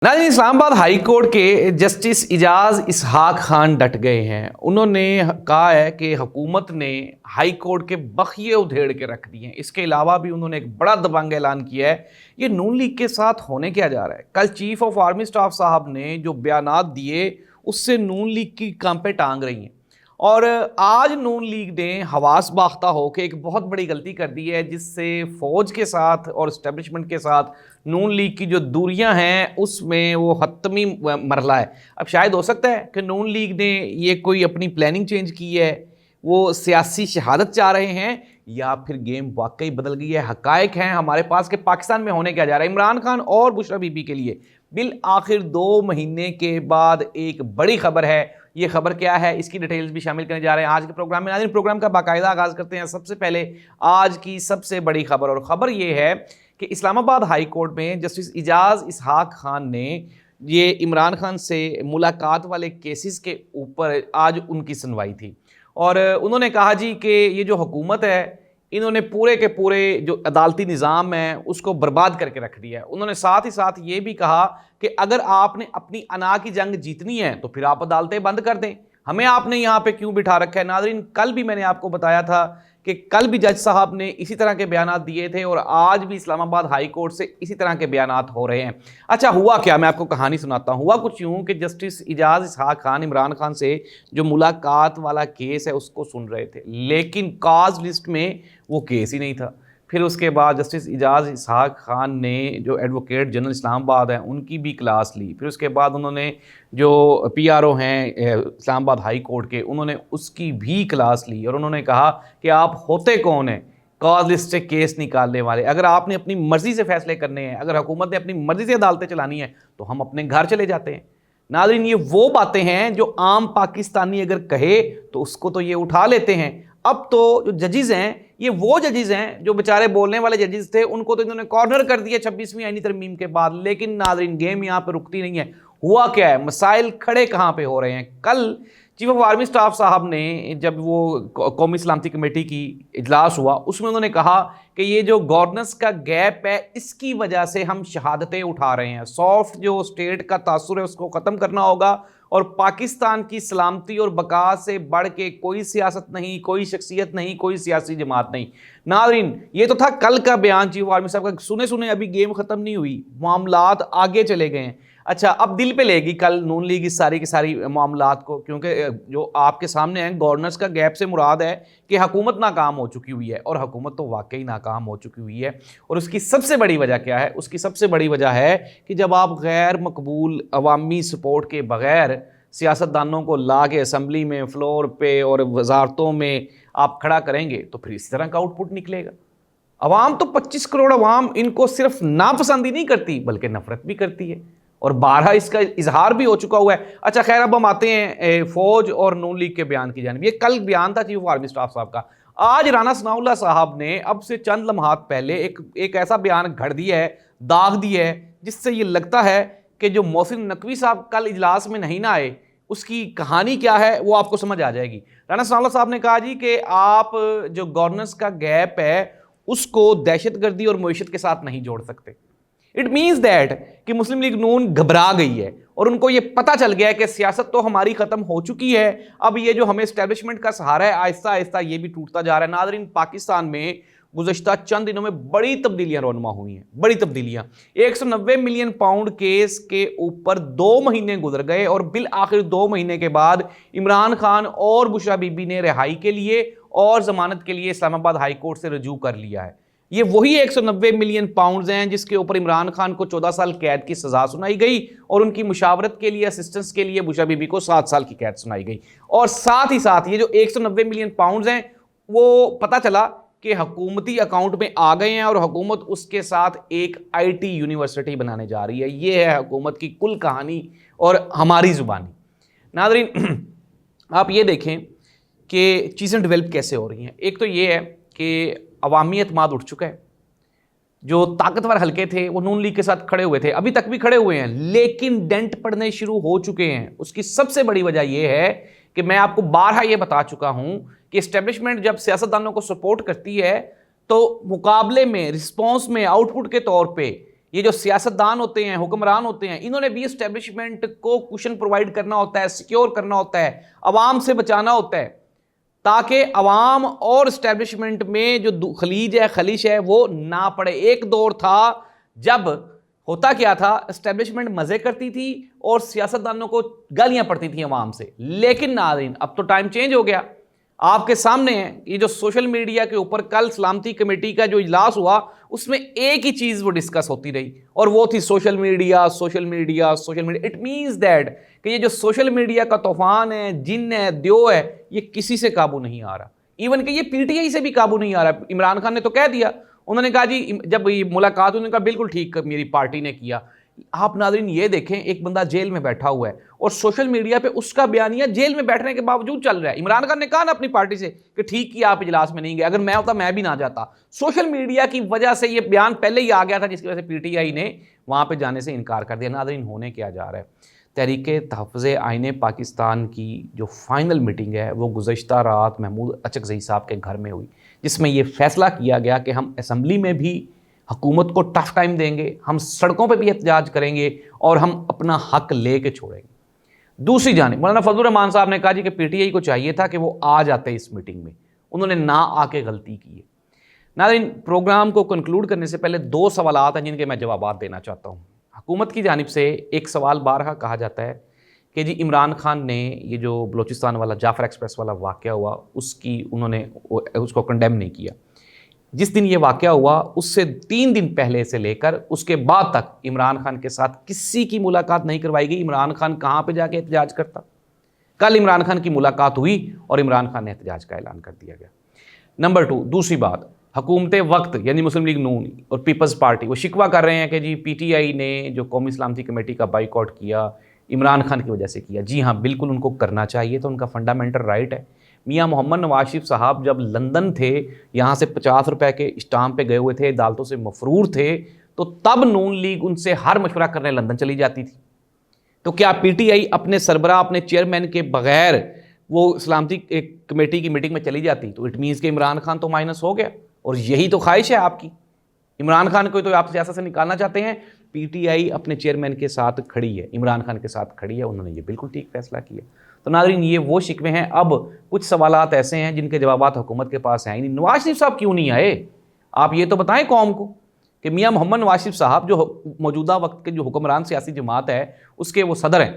नाज़रीन, Islamabad high court के justice Ejaz इसहाक खान डट गए हैं। उन्होंने कहा है कि हुकूमत ने हाई कोर्ट के बखिए उधेड़ के रख दिए हैं। इसके अलावा भी उन्होंने एक बड़ा दबंग ऐलान किया है। ये नून लीग के साथ होने क्या जा रहा है। कल चीफ ऑफ आर्मी स्टाफ साहब ने जो बयानात दिए उससे नून लीग की कांपे टांग रही हैं। और आज नून लीग ने हवास बाख्ता हो के एक बहुत बड़ी गलती कर दी है, जिससे फ़ौज के साथ और इस्टेब्लिशमेंट के साथ नून लीग की जो दूरियां हैं उसमें वो हतमी मरला है। अब शायद हो सकता है कि नून लीग ने ये कोई अपनी प्लानिंग चेंज की है, वो सियासी शहादत चाह रहे हैं, या फिर गेम वाकई बदल गई है। हकायक हैं हमारे पास कि पाकिस्तान में होने क्या जा रहा है। इमरान खान और बुशरा बीबी के लिए बिल आखिर 2 महीने के बाद एक बड़ी खबर है। ये खबर क्या है, इसकी डिटेल्स भी शामिल करने जा रहे हैं आज के प्रोग्राम में। नाज़रीन, प्रोग्राम का बाकायदा आगाज़ करते हैं सबसे पहले आज की सबसे बड़ी खबर। और ख़बर ये है कि इस्लामाबाद हाई कोर्ट में जस्टिस इजाज़ इसहाक खान ने ये इमरान खान से मुलाकात वाले केसेस के ऊपर आज उनकी सुनवाई थी। और उन्होंने कहा जी कि ये जो हुकूमत है, इन्होंने पूरे के पूरे जो अदालती निज़ाम है उसको बर्बाद करके रख दिया है। उन्होंने साथ ही साथ ये भी कहा कि अगर आपने अपनी अना की जंग जीतनी है तो फिर आप अदालतें बंद कर दें, हमें आपने यहाँ पे क्यों बिठा रखा है। नाज़रीन, कल भी मैंने आपको बताया था कि कल भी जज साहब ने इसी तरह के बयानात दिए थे और आज भी इस्लामाबाद हाई कोर्ट से इसी तरह के बयानात हो रहे हैं। अच्छा, हुआ क्या, मैं आपको कहानी सुनाता हूँ। हुआ कुछ यूँ कि जस्टिस इजाज़ इसहाक खान इमरान खान से जो मुलाकात वाला केस है उसको सुन रहे थे, लेकिन काज लिस्ट में वो केस ही नहीं था। फिर उसके बाद जस्टिस इजाज़ इसहाक खान ने जो एडवोकेट जनरल इस्लामाबाद हैं उनकी भी क्लास ली। फिर उसके बाद उन्होंने जो PRO हैं इस्लामाबाद हाई कोर्ट के, उन्होंने उसकी भी क्लास ली और उन्होंने कहा कि आप होते कौन हैं कॉज लिस्ट से केस निकालने वाले। अगर आपने अपनी मर्ज़ी से फैसले करने हैं, अगर हुकूमत ने अपनी मर्ज़ी से अदालतें चलानी है तो हम अपने घर चले जाते हैं। नाज़रीन, ये वो बातें हैं जो आम पाकिस्तानी अगर कहे तो उसको तो ये उठा लेते हैं। अब तो जो जजेस हैं ये वो जजेस हैं जो बेचारे बोलने वाले जजेस थे, उनको तो इन्होंने कॉर्नर कर दिया 26वीं आईनी तरमीम के बाद। लेकिन नाज़रीन, गेम यहाँ पे रुकती नहीं है। हुआ क्या है, मसाइल खड़े कहाँ पे हो रहे हैं। कल चीफ ऑफ आर्मी स्टाफ साहब ने जब वो कौमी सलामती कमेटी की इजलास हुआ उसमें उन्होंने कहा कि ये जो गवर्नेंस का गैप है इसकी वजह से हम शहादतें उठा रहे हैं। सॉफ्ट जो स्टेट का तासुर है उसको ख़त्म करना होगा और पाकिस्तान की सलामती और बका से बढ़ के कोई सियासत नहीं, कोई शख्सियत नहीं, कोई सियासी जमात नहीं। नाज़रीन, ये तो था कल का बयान चीफ आर्मी साहब का। सुने सुने अभी गेम ख़त्म नहीं हुई, मामलात आगे चले गए हैं। अच्छा, अब दिल पे लेगी कल नून लीग इस सारी की सारी मामलात को, क्योंकि जो आपके सामने है गवर्नेंस का गैप से मुराद है कि हुकूमत नाकाम हो चुकी हुई है, और हुकूमत तो वाकई नाकाम हो चुकी हुई है। और उसकी सबसे बड़ी वजह क्या है, उसकी सबसे बड़ी वजह है कि जब आप गैर मकबूल अवामी सपोर्ट के बगैर सियासतदानों को ला के असम्बली में, फ्लोर पे और वजारतों में आप खड़ा करेंगे तो फिर इसी तरह का आउटपुट निकलेगा। अवाम तो 25 करोड़ अवाम इनको सिर्फ नापसंदी नहीं करती बल्कि नफरत भी करती है, और बारहा इसका इजहार भी हो चुका हुआ है। अच्छा खैर, अब हम आते हैं फौज और नून लीग के बयान की जानिब। ये कल बयान था चीफ ऑफ आर्मी स्टाफ साहब का। आज राना सनाउल्लाह साहब ने अब से चंद लम्हात पहले एक ऐसा बयान घड़ दिया है, दाग दिया है, जिससे ये लगता है कि जो मोहसिन नकवी साहब कल इजलास में नहीं ना आए उसकी कहानी क्या है वो आपको समझ आ जाएगी। राना सनाउल्लाह साहब ने कहा जी कि आप जो गवर्नेंस का गैप है उसको दहशतगर्दी और मईशत के साथ नहीं जोड़ सकते। इट मीन्स दैट कि मुस्लिम लीग नून घबरा गई है और उनको ये पता चल गया है कि सियासत तो हमारी खत्म हो चुकी है। अब ये जो हमें एस्टेब्लिशमेंट का सहारा है आहिस्ता आहिस्ता ये भी टूटता जा रहा है। नाज़रीन, पाकिस्तान में गुज़श्ता चंद दिनों में बड़ी तब्दीलियां रोनमा हुई हैं, बड़ी तब्दीलियां। 190 मिलियन पाउंड केस के ऊपर 2 महीने गुजर गए और बिल आखिर 2 महीने के बाद इमरान खान और बुशरा बीबी ने रिहाई के लिए और जमानत के लिए इस्लामाबाद हाई कोर्ट से रजू कर लिया है। ये वही 190 मिलियन पाउंड्स हैं जिसके ऊपर इमरान खान को 14 साल कैद की सजा सुनाई गई और उनकी मुशावरत के लिए, असिस्टेंस के लिए बुशरा बीबी को 7 साल की कैद सुनाई गई। और साथ ही साथ ये जो 190 मिलियन पाउंड्स हैं वो पता चला कि हुकूमती अकाउंट में आ गए हैं और हुकूमत उसके साथ एक IT यूनिवर्सिटी बनाने जा रही है। ये है हुकूमत की कुल कहानी और हमारी ज़ुबानी। नाज़रीन, आप ये देखें कि चीज़ें डेवलप कैसे हो रही हैं। एक तो ये है कि अवामी एतमाद उठ चुका है। जो ताकतवर हलके थे वो नून लीग के साथ खड़े हुए थे, अभी तक भी खड़े हुए हैं, लेकिन डेंट पड़ने शुरू हो चुके हैं। उसकी सबसे बड़ी वजह यह है कि मैं आपको बारहा ये बता चुका हूं कि एस्टेब्लिशमेंट जब सियासतदानों को सपोर्ट करती है तो मुकाबले में, रिस्पॉन्स में, आउटपुट के तौर पे یہ جو سیاستدان ہوتے ہیں، حکمران ہوتے ہیں، انہوں نے بھی اسٹیبلشمنٹ کو کوشن پرووائڈ کرنا ہوتا ہے، سیکیور کرنا ہوتا ہے، عوام سے بچانا ہوتا ہے، تاکہ عوام اور اسٹیبلشمنٹ میں جو خلیج ہے وہ نہ پڑے۔ ایک دور تھا جب ہوتا کیا تھا، اسٹیبلشمنٹ مزے کرتی تھی اور سیاستدانوں کو گالیاں پڑتی تھیں عوام سے، لیکن ناظرین اب تو ٹائم چینج ہو گیا۔ آپ کے سامنے ہے یہ جو سوشل میڈیا کے اوپر کل سلامتی کمیٹی کا جو اجلاس ہوا، اس میں ایک ہی چیز وہ ڈسکس ہوتی رہی، اور وہ تھی social media, social media, social media. It means that کہ یہ جو سوشل میڈیا کا طوفان ہے، جن ہے، دیو ہے، یہ کسی سے قابو نہیں آ رہا، ایون کہ یہ پی ٹی آئی سے بھی قابو نہیں آ رہا۔ عمران خان نے تو کہہ دیا، انہوں نے کہا جی جب یہ ملاقات انہوں نے کہا بالکل ٹھیک میری پارٹی نے کیا۔ آپ ناظرین یہ دیکھیں، ایک بندہ جیل میں بیٹھا ہوا ہے اور سوشل میڈیا پہ اس کا بیانیہ جیل میں بیٹھنے کے باوجود چل رہا ہے۔ عمران خان نے کہا نا اپنی پارٹی سے کہ ٹھیک کیا آپ اجلاس میں نہیں گئے، اگر میں ہوتا میں بھی نہ جاتا۔ سوشل میڈیا کی وجہ سے یہ بیان پہلے ہی آ گیا تھا، جس کی وجہ سے پی ٹی آئی نے وہاں پہ جانے سے انکار کر دیا۔ ناظرین ہونے کیا جا رہا ہے، تحریک تحفظ آئین پاکستان کی جو فائنل میٹنگ ہے وہ گزشتہ رات محمود اچکزئی صاحب کے گھر میں ہوئی، جس میں یہ فیصلہ کیا گیا کہ ہم اسمبلی میں بھی حکومت کو ٹف ٹائم دیں گے، ہم سڑکوں پہ بھی احتجاج کریں گے اور ہم اپنا حق لے کے چھوڑیں گے۔ دوسری جانب مولانا فضل الرحمان صاحب نے کہا جی کہ پی ٹی آئی کو چاہیے تھا کہ وہ آ جاتے اس میٹنگ میں، انہوں نے نہ آ کے غلطی کی ہے۔ ناظرین پروگرام کو کنکلوڈ کرنے سے پہلے دو سوالات ہیں جن کے میں جوابات دینا چاہتا ہوں۔ حکومت کی جانب سے ایک سوال بارہا کہا جاتا ہے کہ جی عمران خان نے یہ جو بلوچستان والا جعفر ایکسپریس والا واقعہ ہوا انہوں نے اس کو کنڈیم نہیں کیا۔ جس دن یہ واقعہ ہوا اس سے 3 دن پہلے سے لے کر اس کے بعد تک عمران خان کے ساتھ کسی کی ملاقات نہیں کروائی گئی۔ عمران خان کہاں پہ جا کے احتجاج کرتا؟ کل عمران خان کی ملاقات ہوئی اور عمران خان نے احتجاج کا اعلان کر دیا گیا۔ نمبر 2، دوسری بات، حکومت وقت یعنی مسلم لیگ نون اور پیپلز پارٹی وہ شکوہ کر رہے ہیں کہ جی پی ٹی آئی نے جو قومی سلامتی کمیٹی کا بائیکاٹ کیا عمران خان کی وجہ سے کیا۔ جی ہاں بالکل ان کو کرنا چاہیے، تو ان کا فنڈامنٹل رائٹ ہے۔ میاں محمد نواز شریف صاحب جب لندن تھے، یہاں سے 50 روپے کے اسٹامپ پہ گئے ہوئے تھے، عدالتوں سے مفرور تھے، تو تب نون لیگ ان سے ہر مشورہ کرنے لندن چلی جاتی تھی۔ تو کیا پی ٹی آئی اپنے سربراہ اپنے چیئرمین کے بغیر وہ سلامتی کمیٹی کی میٹنگ میں چلی جاتی؟ تو اٹ مینس کہ عمران خان تو مائنس ہو گیا، اور یہی تو خواہش ہے آپ کی۔ عمران خان کو تو آپ سیاست سے نکالنا چاہتے ہیں، پی ٹی آئی اپنے چیئرمین کے ساتھ کھڑی ہے، عمران خان کے ساتھ کھڑی ہے، انہوں نے یہ بالکل ٹھیک فیصلہ کیا۔ تو ناظرین یہ وہ شکوے ہیں۔ اب کچھ سوالات ایسے ہیں جن کے جوابات حکومت کے پاس ہیں ہی نہیں۔ نواز شریف صاحب کیوں نہیں آئے؟ آپ یہ تو بتائیں قوم کو کہ میاں محمد نواز شریف صاحب جو موجودہ وقت کے جو حکمران سیاسی جماعت ہے اس کے وہ صدر ہیں،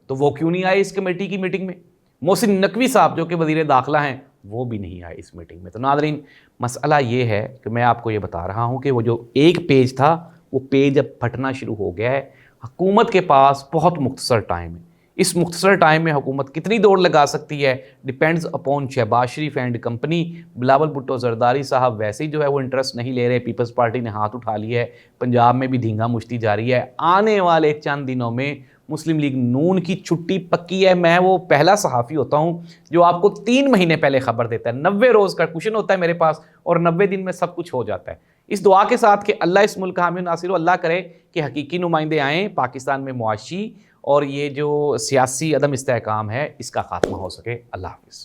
تو وہ کیوں نہیں آئے اس کمیٹی کی میٹنگ میں؟ محسن نقوی صاحب جو کہ وزیر داخلہ ہیں وہ بھی نہیں آئے اس میٹنگ میں۔ تو ناظرین مسئلہ یہ ہے کہ میں آپ کو یہ بتا رہا ہوں کہ وہ جو ایک پیج تھا وہ پیج اب پھٹنا شروع ہو گیا ہے۔ حکومت کے پاس بہت مختصر ٹائم ہے، اس مختصر ٹائم میں حکومت کتنی دوڑ لگا سکتی ہے depends upon Shahbaz Sharif and company. Bilawal Bhutto Zardari صاحب ویسے ہی جو ہے وہ انٹرسٹ نہیں لے رہے، پیپلز پارٹی نے ہاتھ اٹھا لیا ہے، پنجاب میں بھی دھینگا مشتی جاری ہے۔ آنے والے چند دنوں میں مسلم لیگ نون کی چھٹی پکی ہے۔ میں وہ پہلا صحافی ہوتا ہوں جو آپ کو 3 مہینے پہلے خبر دیتا ہے، 90 روز کا کوشن ہوتا ہے میرے پاس، اور 90 دن میں سب کچھ ہو جاتا ہے۔ اس دعا کے ساتھ کہ اللہ اس ملک کا حامی و ناصر ہو، اللہ کرے کہ حقیقی نمائندے آئیں پاکستان میں، معاشی اور یہ جو سیاسی عدم استحکام ہے اس کا خاتمہ ہو سکے۔ اللہ حافظ۔